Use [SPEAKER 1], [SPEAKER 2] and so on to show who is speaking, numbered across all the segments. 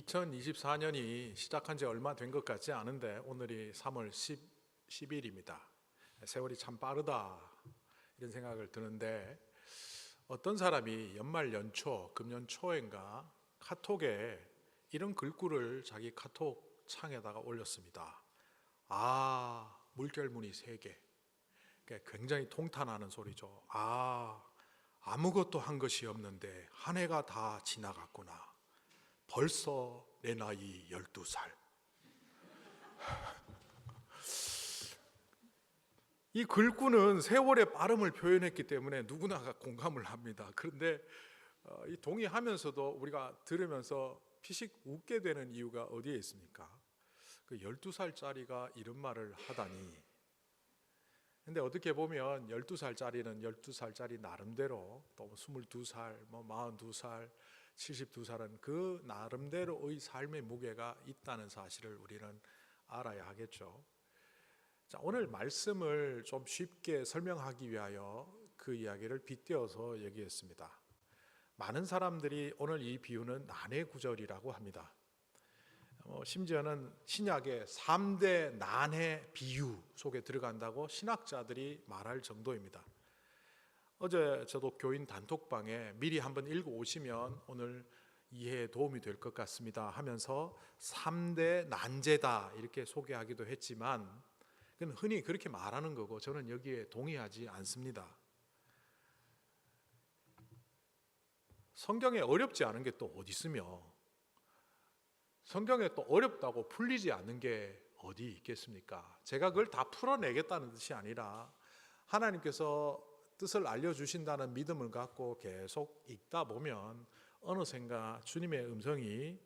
[SPEAKER 1] 2024년이 시작한 지 얼마 된 것 같지 않은데 오늘이 3월 10일입니다. 세월이 참 빠르다 이런 생각을 드는데 어떤 사람이 연말 연초 금년 초인가 카톡에 이런 글귀를 자기 카톡 창에다가 올렸습니다. 물결무늬 3개. 굉장히 통탄하는 소리죠. 아무것도 한 것이 없는데 한 해가 다 지나갔구나. 벌써 내 나이 12살. 이 글귀는 세월의 빠름을 표현했기 때문에 누구나 공감을 합니다. 그런데 이 동의하면서도 우리가 들으면서 피식 웃게 되는 이유가 어디에 있습니까? 그 12살짜리가 이런 말을 하다니. 근데 어떻게 보면 12살짜리는 12살짜리 나름대로 또 22살, 42살, 72살은 그 나름대로의 삶의 무게가 있다는 사실을 우리는 알아야 하겠죠. 자, 오늘 말씀을 좀 쉽게 설명하기 위하여 그 이야기를 빗대어서 얘기했습니다. 많은 사람들이 오늘 이 비유는 난해 구절이라고 합니다. 심지어는 신약의 3대 난해 비유 속에 들어간다고 신학자들이 말할 정도입니다. 어제 저도 교인 단톡방에 미리 한번 읽어오시면 오늘 이해에 도움이 될 것 같습니다 하면서 3대 난제다 이렇게 소개하기도 했지만 그건 흔히 그렇게 말하는 거고 저는 여기에 동의하지 않습니다. 성경에 어렵지 않은 게 또 어디 있으며 성경에 또 어렵다고 풀리지 않는 게 어디 있겠습니까? 제가 그걸 다 풀어내겠다는 뜻이 아니라 하나님께서 뜻을 알려주신다는 믿음을 갖고 계속 읽다 보면 어느샌가 주님의 음성이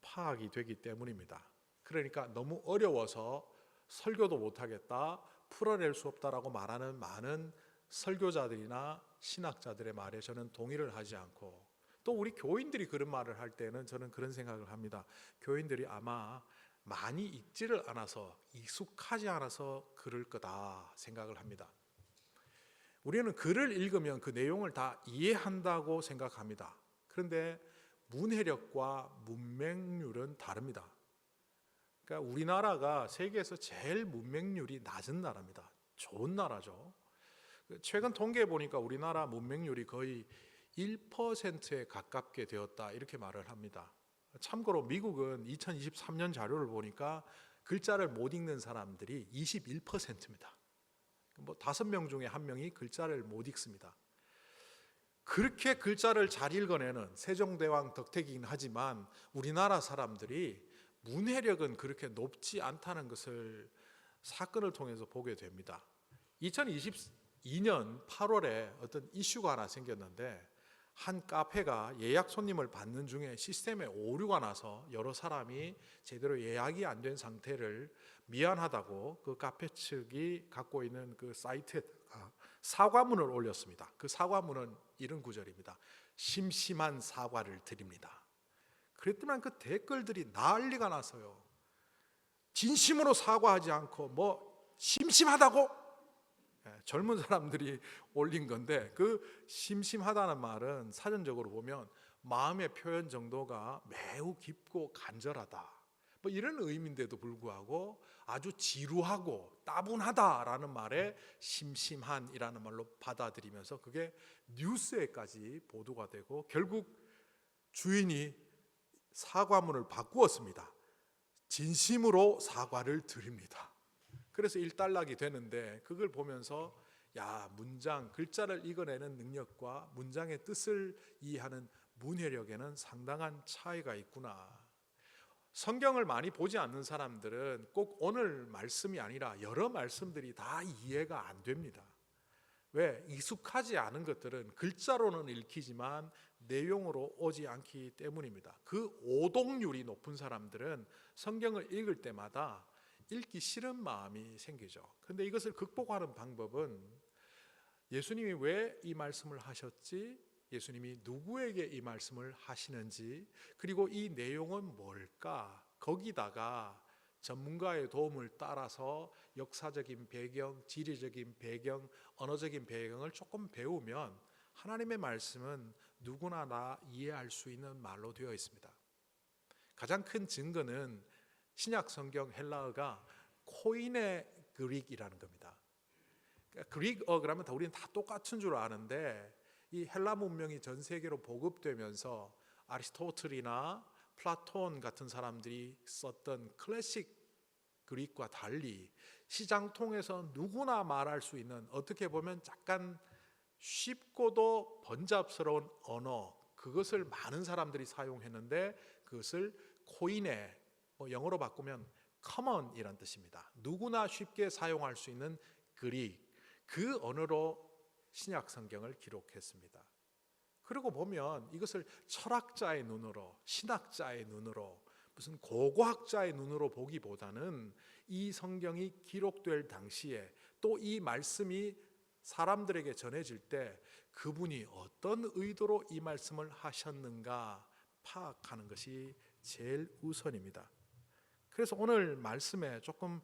[SPEAKER 1] 파악이 되기 때문입니다. 그러니까 너무 어려워서 설교도 못하겠다, 풀어낼 수 없다라고 말하는 많은 설교자들이나 신학자들의 말에 저는 동의를 하지 않고 또 우리 교인들이 그런 말을 할 때는 저는 그런 생각을 합니다. 교인들이 아마 많이 읽지를 않아서 익숙하지 않아서 그럴 거다 생각을 합니다. 우리는 글을 읽으면 그 내용을 다 이해한다고 생각합니다. 그런데 문해력과 문맹률은 다릅니다. 그러니까 우리나라가 세계에서 제일 문맹률이 낮은 나라입니다. 좋은 나라죠. 최근 통계에 보니까 우리나라 문맹률이 거의 1%에 가깝게 되었다 이렇게 말을 합니다. 참고로 미국은 2023년 자료를 보니까 글자를 못 읽는 사람들이 21%입니다. 5명 중에 1명이 글자를 못 읽습니다. 그렇게 글자를 잘 읽어내는 세종대왕 덕택이긴 하지만 우리나라 사람들이 문해력은 그렇게 높지 않다는 것을 사건을 통해서 보게 됩니다. 2022년 8월에 어떤 이슈가 하나 생겼는데 한 카페가 예약 손님을 받는 중에 시스템에 오류가 나서 여러 사람이 제대로 예약이 안 된 상태를 미안하다고 그 카페 측이 갖고 있는 그 사이트에다가 사과문을 올렸습니다. 그 사과문은 이런 구절입니다. 심심한 사과를 드립니다. 그랬더니 그 댓글들이 난리가 났어요. 진심으로 사과하지 않고 심심하다고? 젊은 사람들이 올린 건데 그 심심하다는 말은 사전적으로 보면 마음의 표현 정도가 매우 깊고 간절하다 이런 의미인데도 불구하고 아주 지루하고 따분하다라는 말에 심심한이라는 말로 받아들이면서 그게 뉴스에까지 보도가 되고 결국 주인이 사과문을 바꾸었습니다. 진심으로 사과를 드립니다. 그래서 일단락이 되는데 그걸 보면서 문장, 글자를 읽어내는 능력과 문장의 뜻을 이해하는 문해력에는 상당한 차이가 있구나. 성경을 많이 보지 않는 사람들은 꼭 오늘 말씀이 아니라 여러 말씀들이 다 이해가 안 됩니다. 왜? 익숙하지 않은 것들은 글자로는 읽히지만 내용으로 오지 않기 때문입니다. 그 오독률이 높은 사람들은 성경을 읽을 때마다 읽기 싫은 마음이 생기죠. 그런데 이것을 극복하는 방법은 예수님이 왜 이 말씀을 하셨지? 예수님이 누구에게 이 말씀을 하시는지 그리고 이 내용은 뭘까? 거기다가 전문가의 도움을 따라서 역사적인 배경, 지리적인 배경, 언어적인 배경을 조금 배우면 하나님의 말씀은 누구나 다 이해할 수 있는 말로 되어 있습니다. 가장 큰 증거는 신약 성경 헬라어가 코이네 그릭이라는 겁니다. 그러니까 그릭어 그러면 우리는 다 똑같은 줄 아는데 이 헬라 문명이 전 세계로 보급되면서 아리스토텔이나 플라톤 같은 사람들이 썼던 클래식 그릭과 달리 시장통에서 누구나 말할 수 있는, 어떻게 보면 약간 쉽고도 번잡스러운 언어, 그것을 많은 사람들이 사용했는데 그것을 코이네, 영어로 바꾸면 common이란 뜻입니다. 누구나 쉽게 사용할 수 있는 그릭, 그 언어로 신약 성경을 기록했습니다. 그리고 보면 이것을 철학자의 눈으로, 신학자의 눈으로, 무슨 고고학자의 눈으로 보기보다는 이 성경이 기록될 당시에 또 이 말씀이 사람들에게 전해질 때 그분이 어떤 의도로 이 말씀을 하셨는가 파악하는 것이 제일 우선입니다. 그래서 오늘 말씀에 조금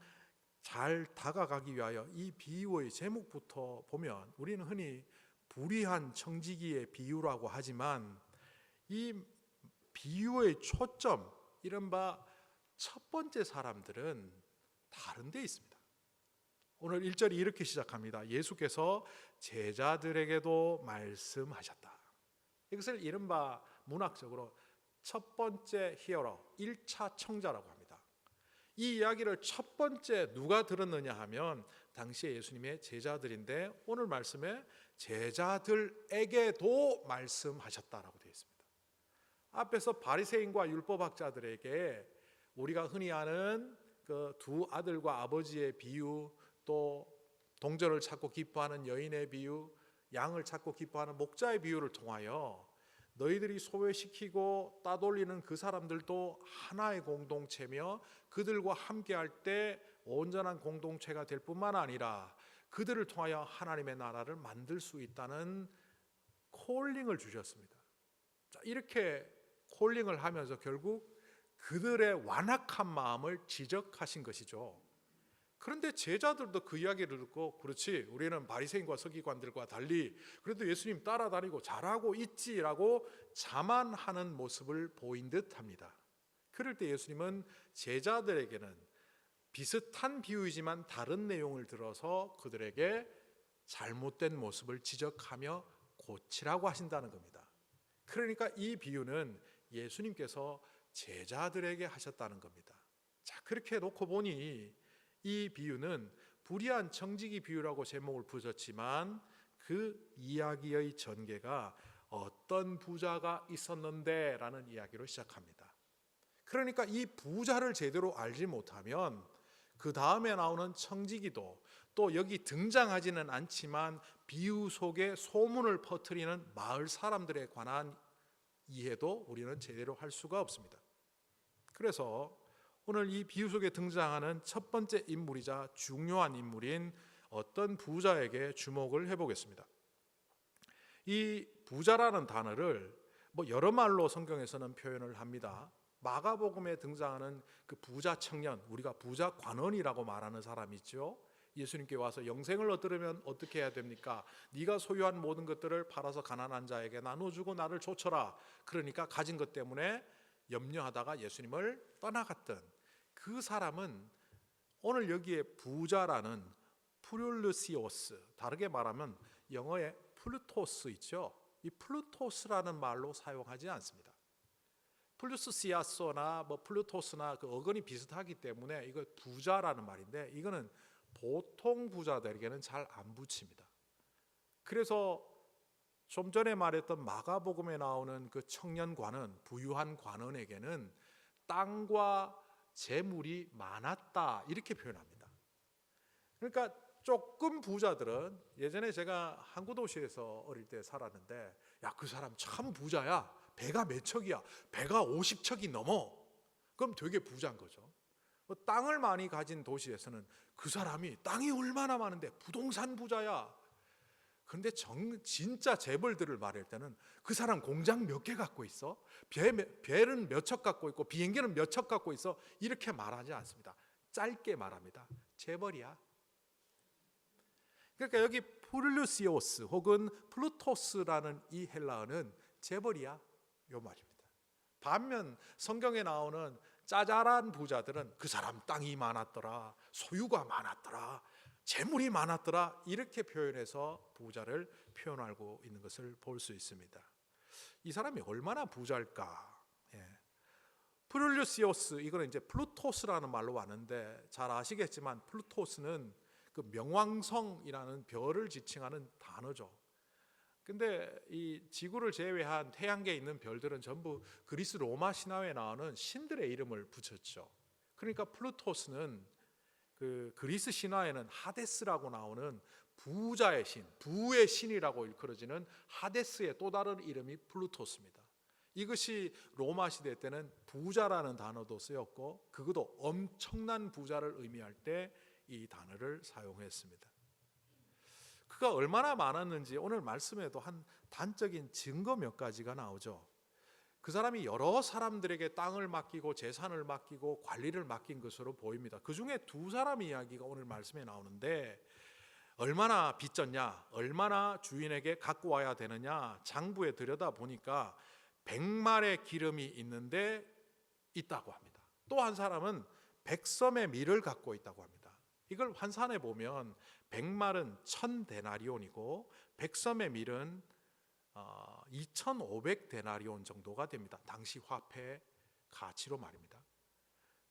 [SPEAKER 1] 잘 다가가기 위하여 이 비유의 제목부터 보면, 우리는 흔히 불의한 청지기의 비유라고 하지만 이 비유의 초점, 이른바 첫 번째 사람들은 다른 데 있습니다. 오늘 1절이 이렇게 시작합니다. 예수께서 제자들에게도 말씀하셨다. 이것을 이른바 문학적으로 첫 번째 히어로, 1차 청자라고 합니다. 이 이야기를 첫 번째 누가 들었느냐 하면 당시에 예수님의 제자들인데, 오늘 말씀에 제자들에게도 말씀하셨다라고 되어 있습니다. 앞에서 바리새인과 율법학자들에게 우리가 흔히 아는 그 두 아들과 아버지의 비유, 또 동전을 찾고 기뻐하는 여인의 비유, 양을 찾고 기뻐하는 목자의 비유를 통하여 너희들이 소외시키고 따돌리는 그 사람들도 하나의 공동체며 그들과 함께할 때 온전한 공동체가 될 뿐만 아니라 그들을 통하여 하나님의 나라를 만들 수 있다는 콜링을 주셨습니다. 자, 이렇게 콜링을 하면서 결국 그들의 완악한 마음을 지적하신 것이죠. 그런데 제자들도 그 이야기를 듣고, 그렇지, 우리는 바리새인과 서기관들과 달리 그래도 예수님 따라다니고 잘하고 있지라고 자만하는 모습을 보인 듯합니다. 그럴 때 예수님은 제자들에게는 비슷한 비유이지만 다른 내용을 들어서 그들에게 잘못된 모습을 지적하며 고치라고 하신다는 겁니다. 그러니까 이 비유는 예수님께서 제자들에게 하셨다는 겁니다. 자, 그렇게 놓고 보니 이 비유는 불의한 청지기 비유라고 제목을 붙였지만 그 이야기의 전개가 어떤 부자가 있었는데 라는 이야기로 시작합니다. 그러니까 이 부자를 제대로 알지 못하면 그 다음에 나오는 청지기도, 또 여기 등장하지는 않지만 비유 속에 소문을 퍼뜨리는 마을 사람들에 관한 이해도 우리는 제대로 할 수가 없습니다. 그래서 오늘 이 비유 속에 등장하는 첫 번째 인물이자 중요한 인물인 어떤 부자에게 주목을 해보겠습니다. 이 부자라는 단어를 여러 말로 성경에서는 표현을 합니다. 마가복음에 등장하는 그 부자 청년, 우리가 부자 관원이라고 말하는 사람이 있죠. 예수님께 와서 영생을 얻으려면 어떻게 해야 됩니까? 네가 소유한 모든 것들을 팔아서 가난한 자에게 나눠주고 나를 좇아라. 그러니까 가진 것 때문에 염려하다가 예수님을 떠나갔던 그 사람은 오늘 여기에 부자라는 플루르시오스, 다르게 말하면 영어에 플루토스 있죠. 이 플루토스라는 말로 사용하지 않습니다. 플루스시아소나 플루토스나 그 어근이 비슷하기 때문에 이거 부자라는 말인데, 이거는 보통 부자들에게는 잘 안 붙입니다. 그래서 좀 전에 말했던 마가복음에 나오는 그 청년관은, 부유한 관원에게는 땅과 재물이 많았다 이렇게 표현합니다. 그러니까 조금 부자들은, 예전에 제가 항구 도시에서 어릴 때 살았는데, 야, 그 사람 참 부자야. 배가 몇 척이야? 배가 50척이 넘어. 그럼 되게 부자인 거죠. 땅을 많이 가진 도시에서는 그 사람이 땅이 얼마나 많은데 부동산 부자야. 그런데 진짜 재벌들을 말할 때는 그 사람 공장 몇 개 갖고 있어? 배는 몇 척 갖고 있고 비행기는 몇 척 갖고 있어? 이렇게 말하지 않습니다. 짧게 말합니다. 재벌이야. 그러니까 여기 플루시오스 혹은 플루토스라는 이 헬라어는 재벌이야, 요 말입니다. 반면 성경에 나오는 짜잘한 부자들은 그 사람 땅이 많았더라, 소유가 많았더라, 재물이 많았더라, 이렇게 표현해서 부자를 표현하고 있는 것을 볼 수 있습니다. 이 사람이 얼마나 부자일까? 플루시오스, 이거는 이제 플루토스라는 말로 왔는데 잘 아시겠지만 플루토스는 그 명왕성이라는 별을 지칭하는 단어죠. 근데 이 지구를 제외한 태양계에 있는 별들은 전부 그리스 로마 신화에 나오는 신들의 이름을 붙였죠. 그러니까 플루토스는 그 그리스 신화에는 하데스라고 나오는 부자의 신, 부의 신이라고 일컬어지는 하데스의 또 다른 이름이 플루토스입니다. 이것이 로마 시대 때는 부자라는 단어도 쓰였고, 그것도 엄청난 부자를 의미할 때 이 단어를 사용했습니다. 그가 얼마나 많았는지 오늘 말씀에도 한 단적인 증거 몇 가지가 나오죠. 그 사람이 여러 사람들에게 땅을 맡기고 재산을 맡기고 관리를 맡긴 것으로 보입니다. 그 중에 두 사람의 이야기가 오늘 말씀에 나오는데, 얼마나 빚졌냐, 얼마나 주인에게 갖고 와야 되느냐, 장부에 들여다보니까 100말의 기름이 있는데 있다고 합니다. 또 한 사람은 100섬의 밀을 갖고 있다고 합니다. 이걸 환산해 보면 100말은 1000데나리온이고 100섬의 밀은 2500데나리온 정도가 됩니다. 당시 화폐 가치로 말입니다.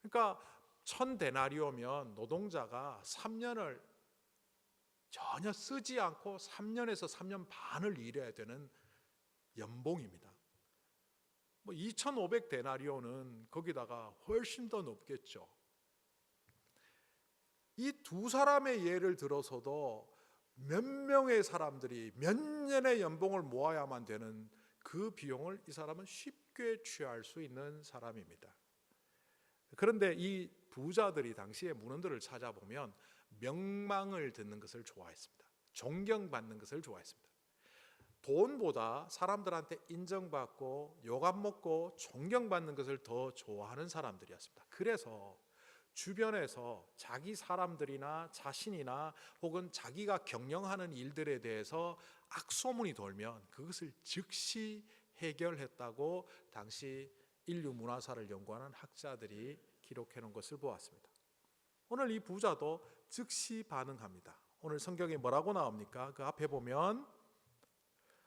[SPEAKER 1] 그러니까 1000데나리오면 노동자가 3년을 전혀 쓰지 않고 3년에서 3년 반을 일해야 되는 연봉입니다. 2500데나리온은 거기다가 훨씬 더 높겠죠. 이 두 사람의 예를 들어서도 몇 명의 사람들이 몇 년의 연봉을 모아야만 되는 그 비용을 이 사람은 쉽게 취할 수 있는 사람입니다. 그런데 이 부자들이 당시의 문헌들을 찾아보면 명망을 듣는 것을 좋아했습니다. 존경받는 것을 좋아했습니다. 돈보다 사람들한테 인정받고 욕안 먹고 존경받는 것을 더 좋아하는 사람들이었습니다. 그래서 주변에서 자기 사람들이나 자신이나 혹은 자기가 경영하는 일들에 대해서 악소문이 돌면 그것을 즉시 해결했다고 당시 인류 문화사를 연구하는 학자들이 기록해 놓은 것을 보았습니다. 오늘 이 부자도 즉시 반응합니다. 오늘 성경에 뭐라고 나옵니까? 그 앞에 보면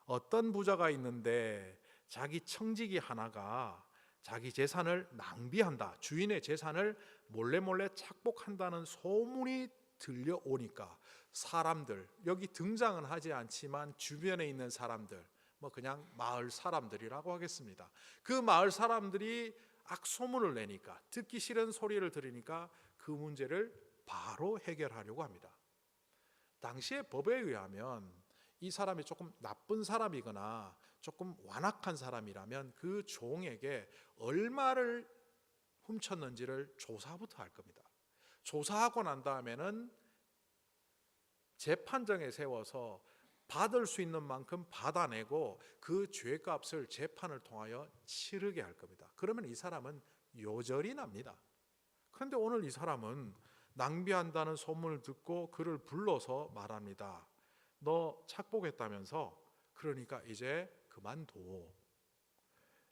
[SPEAKER 1] 어떤 부자가 있는데 자기 청지기 하나가 자기 재산을 낭비한다, 주인의 재산을 몰래 착복한다는 소문이 들려오니까 사람들, 여기 등장은 하지 않지만 주변에 있는 사람들, 그냥 마을 사람들이라고 하겠습니다. 그 마을 사람들이 악소문을 내니까, 듣기 싫은 소리를 들으니까 그 문제를 바로 해결하려고 합니다. 당시의 법에 의하면 이 사람이 조금 나쁜 사람이거나 조금 완악한 사람이라면 그 종에게 얼마를 훔쳤는지를 조사부터 할 겁니다. 조사하고 난 다음에는 재판정에 세워서 받을 수 있는 만큼 받아내고 그 죄값을 재판을 통하여 치르게 할 겁니다. 그러면 이 사람은 요절이 납니다. 그런데 오늘 이 사람은 낭비한다는 소문을 듣고 그를 불러서 말합니다. 너 착복했다면서? 그러니까 이제 그만둬.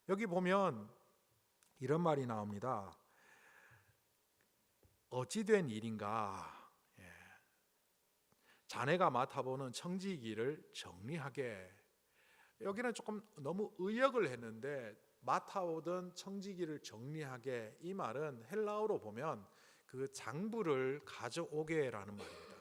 [SPEAKER 1] 여기 보면 이런 말이 나옵니다. 어찌된 일인가? 자네가 맡아보는 청지기를 정리하게. 여기는 조금 너무 의역을 했는데 맡아오던 청지기를 정리하게, 이 말은 헬라어로 보면 그 장부를 가져오게라는 말입니다.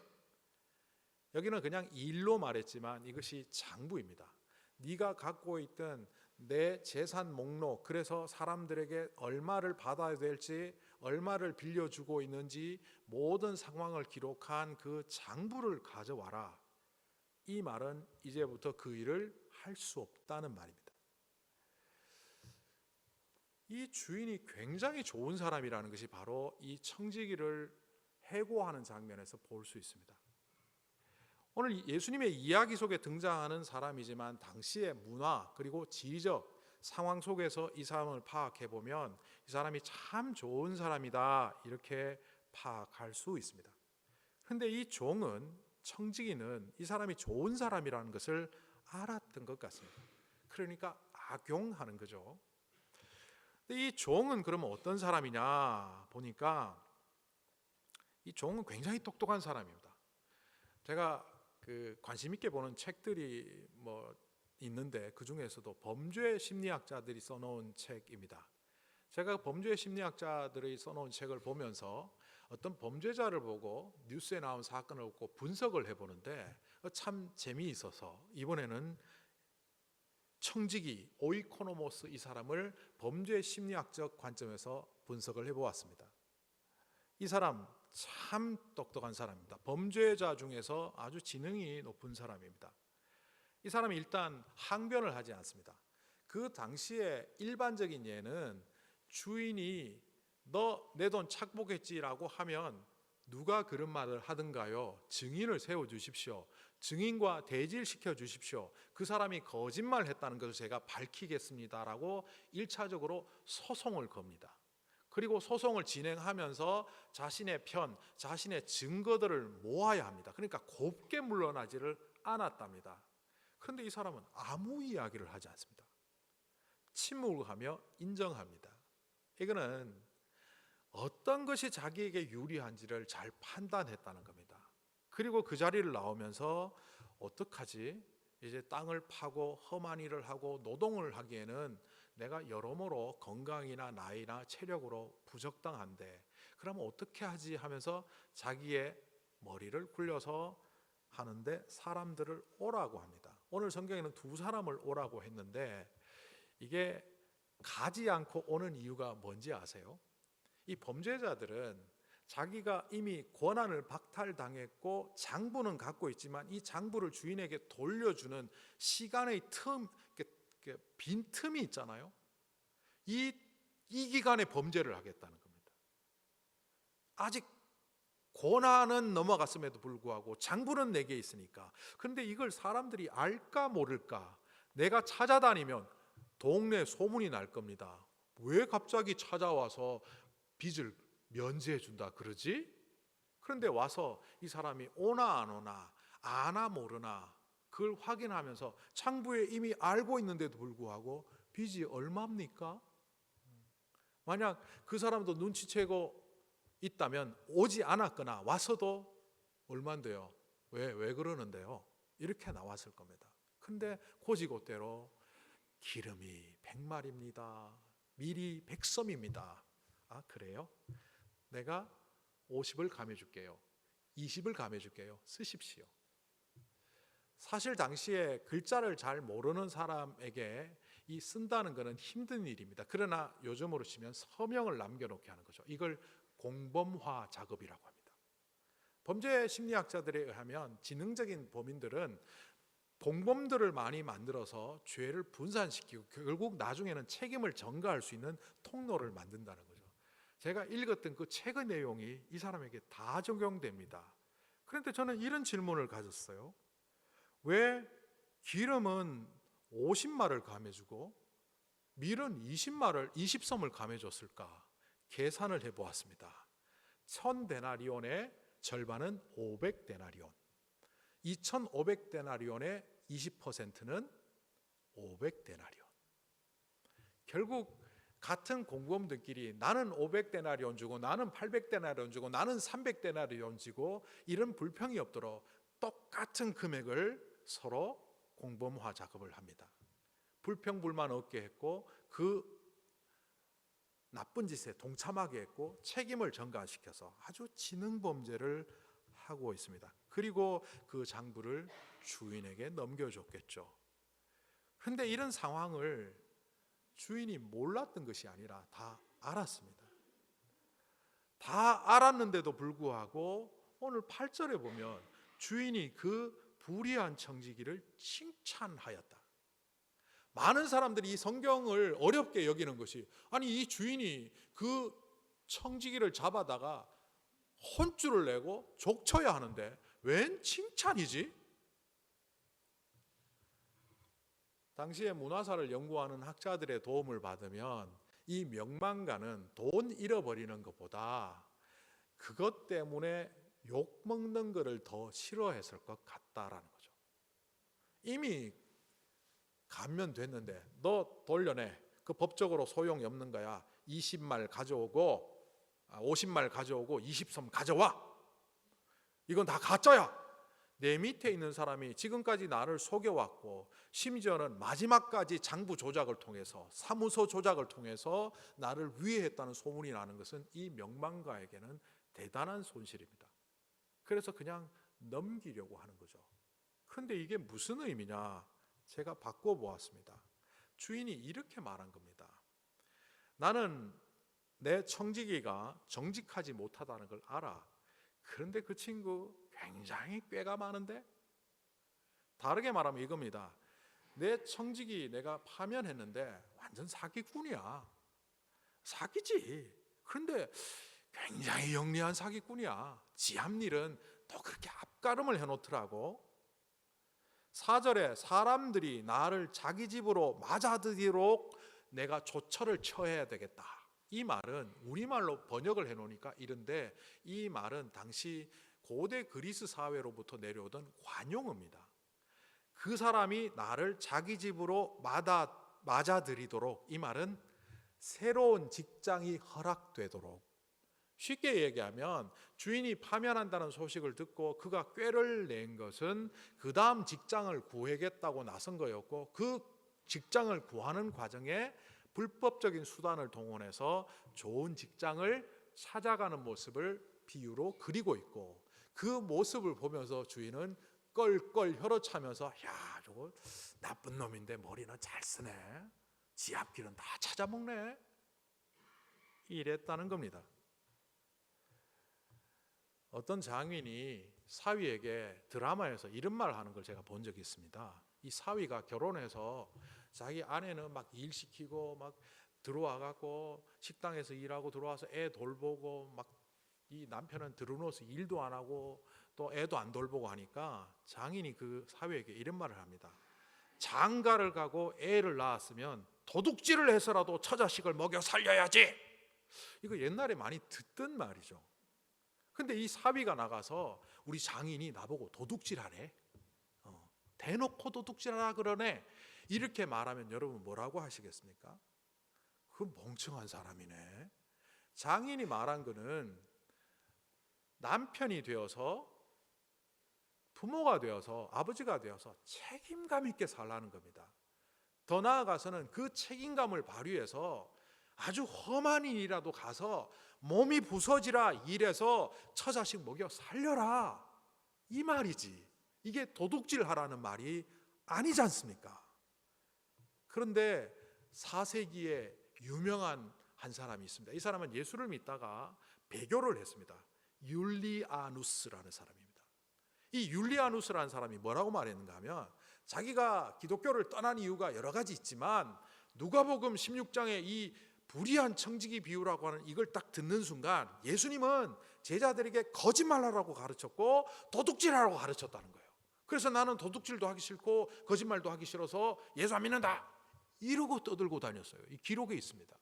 [SPEAKER 1] 여기는 그냥 일로 말했지만 이것이 장부입니다. 네가 갖고 있던 내 재산 목록, 그래서 사람들에게 얼마를 받아야 될지, 얼마를 빌려주고 있는지 모든 상황을 기록한 그 장부를 가져와라. 이 말은 이제부터 그 일을 할 수 없다는 말입니다. 이 주인이 굉장히 좋은 사람이라는 것이 바로 이 청지기를 해고하는 장면에서 볼 수 있습니다. 오늘 예수님의 이야기 속에 등장하는 사람이지만 당시의 문화 그리고 지리적 상황 속에서 이 사람을 파악해 보면 이 사람이 참 좋은 사람이다, 이렇게 파악할 수 있습니다. 그런데 이 종은, 청지기는 이 사람이 좋은 사람이라는 것을 알았던 것 같습니다. 그러니까 악용하는 거죠. 근데 이 종은 그러면 어떤 사람이냐 보니까 이 종은 굉장히 똑똑한 사람입니다. 제가 그 관심 있게 보는 책들이 뭐 있는데 그 중에서도 범죄 심리학자들이 써놓은 책입니다. 제가 범죄 심리학자들이 써놓은 책을 보면서 어떤 범죄자를 보고 뉴스에 나온 사건을 보고 분석을 해보는데 참 재미있어서 이번에는 청지기 오이코노모스 이 사람을 범죄 심리학적 관점에서 분석을 해보았습니다. 이 사람 참 똑똑한 사람입니다. 범죄자 중에서 아주 지능이 높은 사람입니다. 이 사람이 일단 항변을 하지 않습니다. 그 당시에 일반적인 예는 주인이 너 내 돈 착복했지라고 하면 누가 그런 말을 하든가요? 증인을 세워주십시오. 증인과 대질시켜 주십시오. 그 사람이 거짓말했다는 것을 제가 밝히겠습니다라고 1차적으로 소송을 겁니다. 그리고 소송을 진행하면서 자신의 편, 자신의 증거들을 모아야 합니다. 그러니까 곱게 물러나지를 않았답니다. 그런데 이 사람은 아무 이야기를 하지 않습니다. 침묵을 하며 인정합니다. 이거는 어떤 것이 자기에게 유리한지를 잘 판단했다는 겁니다. 그리고 그 자리를 나오면서 어떡하지? 이제 땅을 파고 험한 일을 하고 노동을 하기에는 내가 여러모로 건강이나 나이나 체력으로 부적당한데 그러면 어떻게 하지 하면서 자기의 머리를 굴려서 하는데 사람들을 오라고 합니다. 오늘 성경에는 두 사람을 오라고 했는데 이게 가지 않고 오는 이유가 뭔지 아세요? 이 범죄자들은 자기가 이미 권한을 박탈당했고 장부는 갖고 있지만 이 장부를 주인에게 돌려주는 시간의 빈틈이 있잖아요. 이 기간에 범죄를 하겠다는 겁니다. 아직 권한은 넘어갔음에도 불구하고 장부는 내게 있으니까. 그런데 이걸 사람들이 알까 모를까? 내가 찾아다니면 동네 소문이 날 겁니다. 왜 갑자기 찾아와서 빚을 면제해 준다 그러지? 그런데 와서 이 사람이 오나 안 오나 아나 모르나 그걸 확인하면서 장부에 이미 알고 있는데도 불구하고 빚이 얼마입니까? 만약 그 사람도 눈치채고 있다면 오지 않았거나 와서도 얼만데요? 왜 그러는데요? 이렇게 나왔을 겁니다. 근데 고지고대로 기름이 100마리입니다. 밀이 100섬입니다. 아 그래요? 내가 50을 감해줄게요. 20을 감해줄게요. 쓰십시오. 사실 당시에 글자를 잘 모르는 사람에게 이 쓴다는 것은 힘든 일입니다. 그러나 요즘으로 치면 서명을 남겨놓게 하는 거죠. 이걸 공범화 작업이라고 합니다. 범죄 심리학자들에 의하면 지능적인 범인들은 공범들을 많이 만들어서 죄를 분산시키고 결국 나중에는 책임을 전가할 수 있는 통로를 만든다는 거죠. 제가 읽었던 그 책의 내용이 이 사람에게 다 적용됩니다. 그런데 저는 이런 질문을 가졌어요. 왜 기름은 50마를 감해주고 밀은 20섬을 감해줬을까? 계산을 해보았습니다. 1000데나리온의 절반은 500데나리온. 2500데나리온의 20%는 500데나리온. 결국 같은 공범들끼리 나는 500데나리온 주고 나는 800데나리온 주고 나는 300데나리온 주고 이런 불평이 없도록 똑같은 금액을 서로 공범화 작업을 합니다. 불평불만 없게 했고 그 나쁜 짓에 동참하게 했고 책임을 전가시켜서 아주 지능범죄를 하고 있습니다. 그리고 그 장부를 주인에게 넘겨줬겠죠. 그런데 이런 상황을 주인이 몰랐던 것이 아니라 다 알았습니다. 다 알았는데도 불구하고 오늘 8절에 보면 주인이 그 불의한 청지기를 칭찬하였다. 많은 사람들이 이 성경을 어렵게 여기는 것이 아니 이 주인이 그 청지기를 잡아다가 혼쭐을 내고 족쳐야 하는데 웬 칭찬이지? 당시에 문화사를 연구하는 학자들의 도움을 받으면 이 명망가는 돈 잃어버리는 것보다 그것 때문에 욕먹는 것을 더 싫어했을 것 같다라는 거죠. 이미 감면됐는데 너 돌려내. 그 법적으로 소용이 없는 거야. 20말 가져오고 50말 가져오고 20섬 가져와. 이건 다 가짜야. 내 밑에 있는 사람이 지금까지 나를 속여왔고 심지어는 마지막까지 장부 조작을 통해서 사무소 조작을 통해서 나를 위해했다는 소문이 나는 것은 이 명망가에게는 대단한 손실입니다. 그래서 그냥 넘기려고 하는 거죠. 그런데 이게 무슨 의미냐? 제가 바꿔보았습니다. 주인이 이렇게 말한 겁니다. 나는 내 청지기가 정직하지 못하다는 걸 알아. 그런데 그 친구 굉장히 꾀가 많은데? 다르게 말하면 이겁니다. 내 청지기 내가 파면했는데 완전 사기꾼이야. 사기지. 그런데 굉장히 영리한 사기꾼이야. 지 앞일은 또 그렇게 앞가름을 해놓더라고. 4절에 사람들이 나를 자기 집으로 맞아들이도록 내가 조처를 처해야 되겠다. 이 말은 우리말로 번역을 해놓으니까 이런데 이 말은 당시 고대 그리스 사회로부터 내려오던 관용어입니다. 그 사람이 나를 자기 집으로 맞아들이도록, 이 말은 새로운 직장이 허락되도록. 쉽게 얘기하면 주인이 파면한다는 소식을 듣고 그가 꾀를 낸 것은 그 다음 직장을 구하겠다고 나선 거였고, 그 직장을 구하는 과정에 불법적인 수단을 동원해서 좋은 직장을 찾아가는 모습을 비유로 그리고 있고, 그 모습을 보면서 주인은 껄껄 혀로차면서 야, 저거 나쁜 놈인데 머리는 잘 쓰네, 지 앞길은 다 찾아먹네, 이랬다는 겁니다. 어떤 장인이 사위에게 드라마에서 이런 말을 하는 걸 제가 본 적이 있습니다. 이 사위가 결혼해서 자기 아내는 막 일시키고 막 들어와 갖고 식당에서 일하고 들어와서 애 돌보고, 막 이 남편은 들어누워서 일도 안 하고 또 애도 안 돌보고 하니까 장인이 그 사위에게 이런 말을 합니다. 장가를 가고 애를 낳았으면 도둑질을 해서라도 처자식을 먹여 살려야지. 이거 옛날에 많이 듣던 말이죠. 근데 이 사위가 나가서 우리 장인이 나보고 도둑질하래, 대놓고 도둑질하라 그러네, 이렇게 말하면 여러분 뭐라고 하시겠습니까? 그 멍청한 사람이네. 장인이 말한 거는 남편이 되어서, 부모가 되어서, 아버지가 되어서 책임감 있게 살라는 겁니다. 더 나아가서는 그 책임감을 발휘해서 아주 험한 일이라도 가서 몸이 부서지라 일해서 처자식 먹여 살려라, 이 말이지. 이게 도둑질하라는 말이 아니지 않습니까? 그런데 4세기에 유명한 한 사람이 있습니다. 이 사람은 예수를 믿다가 배교를 했습니다. 율리아누스라는 사람입니다. 이 율리아누스라는 사람이 뭐라고 말했는가 하면, 자기가 기독교를 떠난 이유가 여러 가지 있지만 누가복음 16장에 이 불의한 청지기 비유라고 하는 이걸 딱 듣는 순간 예수님은 제자들에게 거짓말하라고 가르쳤고 도둑질하라고 가르쳤다는 거예요. 그래서 나는 도둑질도 하기 싫고 거짓말도 하기 싫어서 예수 안 믿는다, 이러고 떠들고 다녔어요. 이 기록에 있습니다.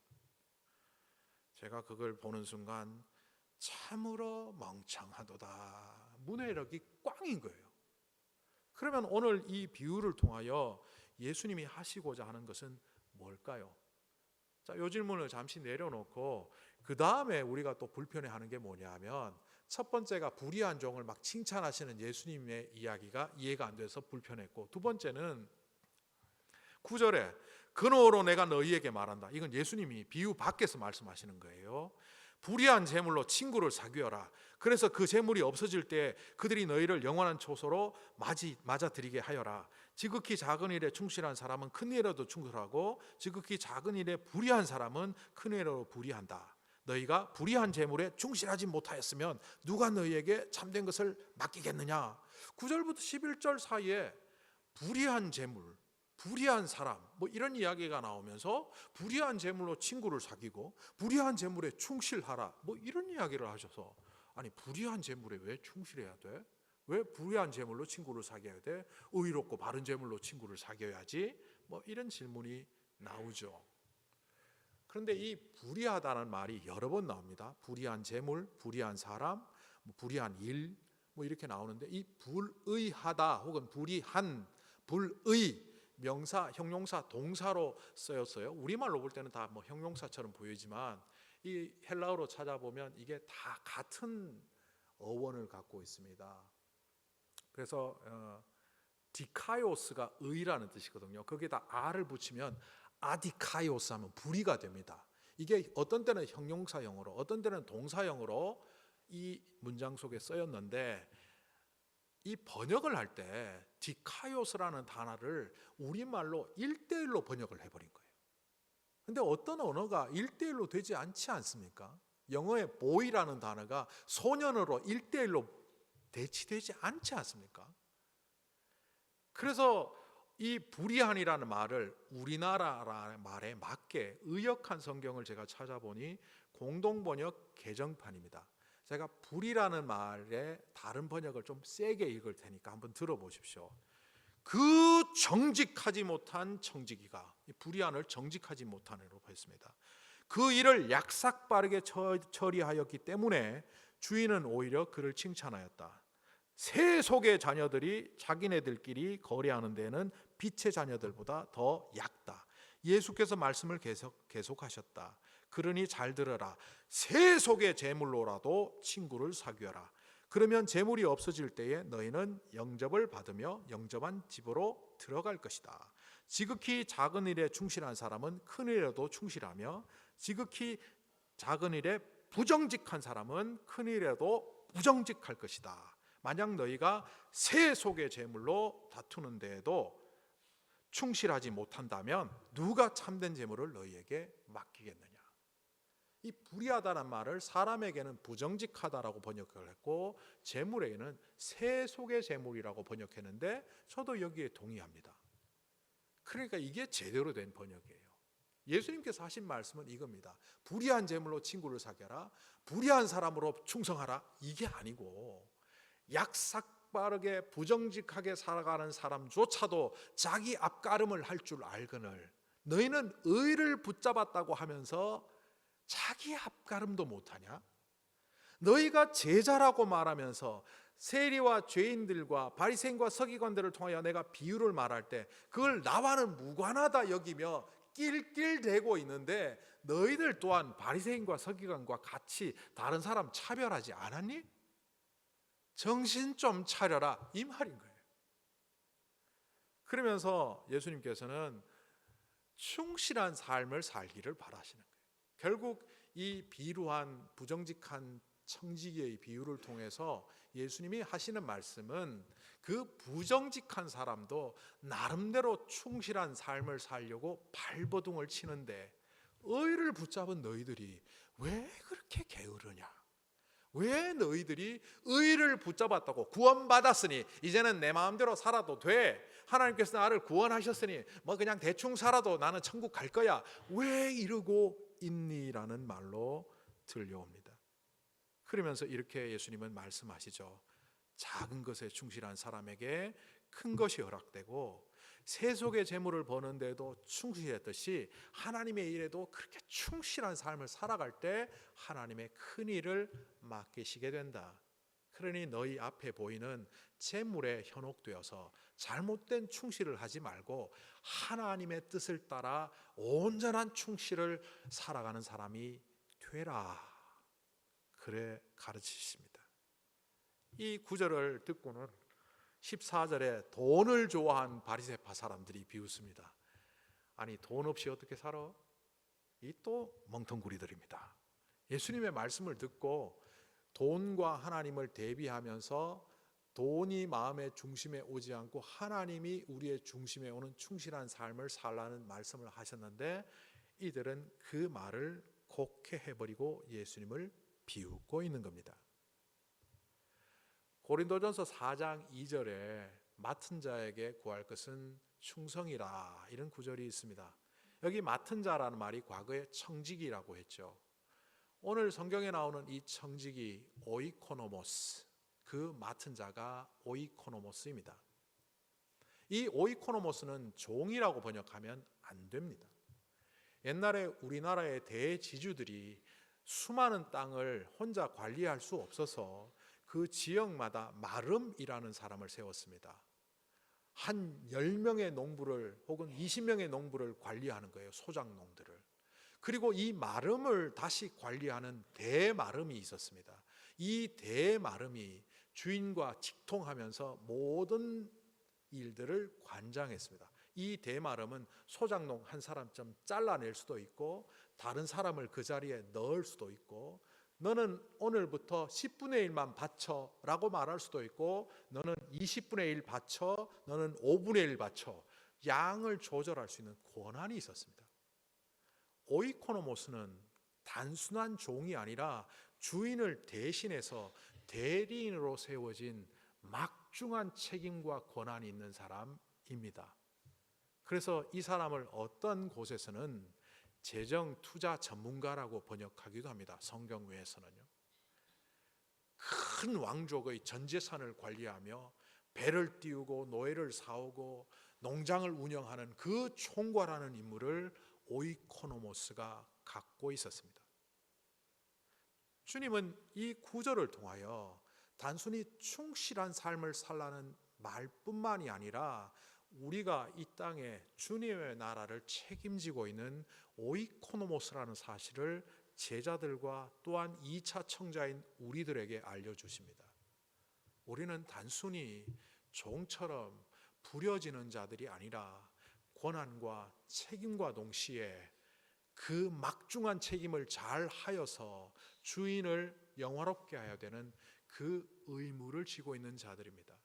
[SPEAKER 1] 제가 그걸 보는 순간 참으로 멍청하도다, 문해력이 꽝인 거예요. 그러면 오늘 이 비유를 통하여 예수님이 하시고자 하는 것은 뭘까요? 자, 이 질문을 잠시 내려놓고 그 다음에 우리가 또 불편해하는 게 뭐냐면, 첫 번째가 불의한 종을 막 칭찬하시는 예수님의 이야기가 이해가 안 돼서 불편했고, 두 번째는 9절에 근호로 내가 너희에게 말한다. 이건 예수님이 비유 밖에서 말씀하시는 거예요. 불의한 재물로 친구를 사귀어라. 그래서 그 재물이 없어질 때 그들이 너희를 영원한 초소로 맞아들이게 하여라. 지극히 작은 일에 충실한 사람은 큰 일에도 충실하고 지극히 작은 일에 불의한 사람은 큰 일에도 불의한다. 너희가 불의한 재물에 충실하지 못하였으면 누가 너희에게 참된 것을 맡기겠느냐. 9절부터 11절 사이에 불의한 재물, 불의한 사람, 뭐 이런 이야기가 나오면서 불의한 재물로 친구를 사귀고 불의한 재물에 충실하라, 뭐 이런 이야기를 하셔서, 아니 불의한 재물에 왜 충실해야 돼? 왜 불의한 재물로 친구를 사귀어야 돼? 의롭고 바른 재물로 친구를 사귀어야지, 뭐 이런 질문이 나오죠. 그런데 이 불의하다는 말이 여러 번 나옵니다. 불의한 재물, 불의한 사람, 불의한 일, 뭐 이렇게 나오는데, 이 불의하다 혹은 불의한, 불의, 명사, 형용사, 동사로 쓰였어요. 우리말로 볼 때는 다 뭐 형용사처럼 보이지만 이 헬라어로 찾아보면 이게 다 같은 어원을 갖고 있습니다. 그래서 디카이오스가 의라는 뜻이거든요. 거기에다 R을 붙이면 아디카이오스 하면 불의가 됩니다. 이게 어떤 때는 형용사형으로 어떤 때는 동사형으로 이 문장 속에 쓰였는데 이 번역을 할 때 디카이오스라는 단어를 우리말로 1대1로 번역을 해버린 거예요. 근데 어떤 언어가 1대1로 되지 않지 않습니까? 영어의 boy라는 단어가 소년으로 1대1로 대치되지 않지 않습니까? 그래서 이 불의한이라는 말을 우리나라라는 말에 맞게 의역한 성경을 제가 찾아보니 공동번역 개정판입니다. 제가 불의라는 말의 다른 번역을 좀 세게 읽을 테니까 한번 들어보십시오. 그 정직하지 못한 청지기가, 불의한을 정직하지 못한으로 했습니다. 그 일을 약삭빠르게 처리하였기 때문에 주인은 오히려 그를 칭찬하였다. 새 속의 자녀들이 자기네들끼리 거래하는 데는 빛의 자녀들보다 더 얕다. 예수께서 말씀을 계속하셨다. 그러니 잘 들어라. 새 속의 재물로라도 친구를 사귀어라. 그러면 재물이 없어질 때에 너희는 영접을 받으며 영접한 집으로 들어갈 것이다. 지극히 작은 일에 충실한 사람은 큰 일에도 충실하며 지극히 작은 일에 부정직한 사람은 큰 일에도 부정직할 것이다. 만약 너희가 새 속의 재물로 다투는 데에도 충실하지 못한다면 누가 참된 재물을 너희에게 맡기겠느냐. 이 불의하다는 말을 사람에게는 부정직하다라고 번역을 했고 재물에게는 새 속의 재물이라고 번역했는데 저도 여기에 동의합니다. 그러니까 이게 제대로 된 번역이에요. 예수님께서 하신 말씀은 이겁니다. 불의한 재물로 친구를 사귀어라, 불의한 사람으로 충성하라, 이게 아니고 약삭빠르게 부정직하게 살아가는 사람조차도 자기 앞가름을 할 줄 알거늘 너희는 의를 붙잡았다고 하면서 자기 앞가름도 못하냐? 너희가 제자라고 말하면서 세리와 죄인들과 바리새인과 서기관들을 통하여 내가 비유를 말할 때 그걸 나와는 무관하다 여기며 낄낄대고 있는데 너희들 또한 바리새인과 서기관과 같이 다른 사람 차별하지 않았니? 정신 좀 차려라 이 말인 거예요. 그러면서 예수님께서는 충실한 삶을 살기를 바라시는 거예요. 결국 이 비루한 부정직한 청지기의 비유를 통해서 예수님이 하시는 말씀은 그 부정직한 사람도 나름대로 충실한 삶을 살려고 발버둥을 치는데 의를 붙잡은 너희들이 왜 그렇게 게으르냐? 왜 너희들이 의를 붙잡았다고 구원받았으니 이제는 내 마음대로 살아도 돼, 하나님께서 나를 구원하셨으니 뭐 그냥 대충 살아도 나는 천국 갈 거야, 왜 이러고 있니라는 말로 들려옵니다. 그러면서 이렇게 예수님은 말씀하시죠. 작은 것에 충실한 사람에게 큰 것이 허락되고 세속의 재물을 버는데도 충실했듯이 하나님의 일에도 그렇게 충실한 삶을 살아갈 때 하나님의 큰 일을 맡기시게 된다. 그러니 너희 앞에 보이는 재물에 현혹되어서 잘못된 충실을 하지 말고 하나님의 뜻을 따라 온전한 충실을 살아가는 사람이 되라. 그래 가르치십니다. 이 구절을 듣고는 14절에 돈을 좋아한 바리새파 사람들이 비웃습니다. 아니 돈 없이 어떻게 살아? 이 또 멍텅구리들입니다. 예수님의 말씀을 듣고 돈과 하나님을 대비하면서 돈이 마음의 중심에 오지 않고 하나님이 우리의 중심에 오는 충실한 삶을 살라는 말씀을 하셨는데 이들은 그 말을 곡해해버리고 예수님을 비웃고 있는 겁니다. 고린도전서 4장 2절에 맡은 자에게 구할 것은 충성이라 이런 구절이 있습니다. 여기 맡은 자라는 말이 과거에 청지기라고 했죠. 오늘 성경에 나오는 이 청지기 오이코노모스, 그 맡은 자가 오이코노모스입니다. 이 오이코노모스는 종이라고 번역하면 안 됩니다. 옛날에 우리나라의 대지주들이 수많은 땅을 혼자 관리할 수 없어서 그 지역마다 마름이라는 사람을 세웠습니다. 한 10명의 농부를 혹은 20명의 농부를 관리하는 거예요. 소작농들을. 그리고 이 마름을 다시 관리하는 대마름이 있었습니다. 이 대마름이 주인과 직통하면서 모든 일들을 관장했습니다. 이 대마름은 소작농 한 사람 좀 잘라낼 수도 있고 다른 사람을 그 자리에 넣을 수도 있고 너는 오늘부터 10분의 1만 바쳐 라고 말할 수도 있고 너는 20분의 1 바쳐, 너는 5분의 1 바쳐, 양을 조절할 수 있는 권한이 있었습니다. 오이코노모스는 단순한 종이 아니라 주인을 대신해서 대리인으로 세워진 막중한 책임과 권한이 있는 사람입니다. 그래서 이 사람을 어떤 곳에서는 재정 투자 전문가라고 번역하기도 합니다. 성경 외에서는요. 큰 왕족의 전 재산을 관리하며 배를 띄우고 노예를 사오고 농장을 운영하는 그 총괄하는 임무를 오이코노모스가 갖고 있었습니다. 주님은 이 구절을 통하여 단순히 충실한 삶을 살라는 말뿐만이 아니라 우리가 이 땅에 주님의 나라를 책임지고 있는 오이코노모스라는 사실을 제자들과 또한 2차 청자인 우리들에게 알려주십니다. 우리는 단순히 종처럼 부려지는 자들이 아니라 권한과 책임과 동시에 그 막중한 책임을 잘 하여서 주인을 영화롭게 하여야 되는 그 의무를 지고 있는 자들입니다.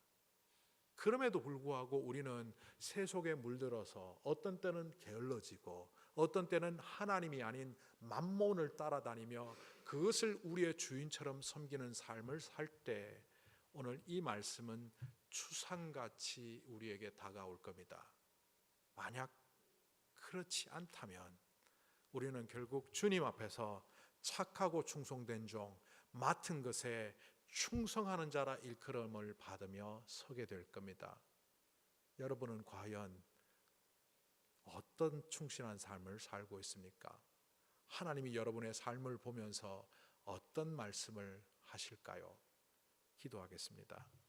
[SPEAKER 1] 그럼에도 불구하고 우리는 새 속에 물들어서 어떤 때는 게을러지고 어떤 때는 하나님이 아닌 맘몬을 따라다니며 그것을 우리의 주인처럼 섬기는 삶을 살 때 오늘 이 말씀은 추상같이 우리에게 다가올 겁니다. 만약 그렇지 않다면 우리는 결국 주님 앞에서 착하고 충성된 종, 맡은 것에 충성하는 자라 일컬음을 받으며 서게 될 겁니다. 여러분은 과연 어떤 충실한 삶을 살고 있습니까? 하나님이 여러분의 삶을 보면서 어떤 말씀을 하실까요? 기도하겠습니다.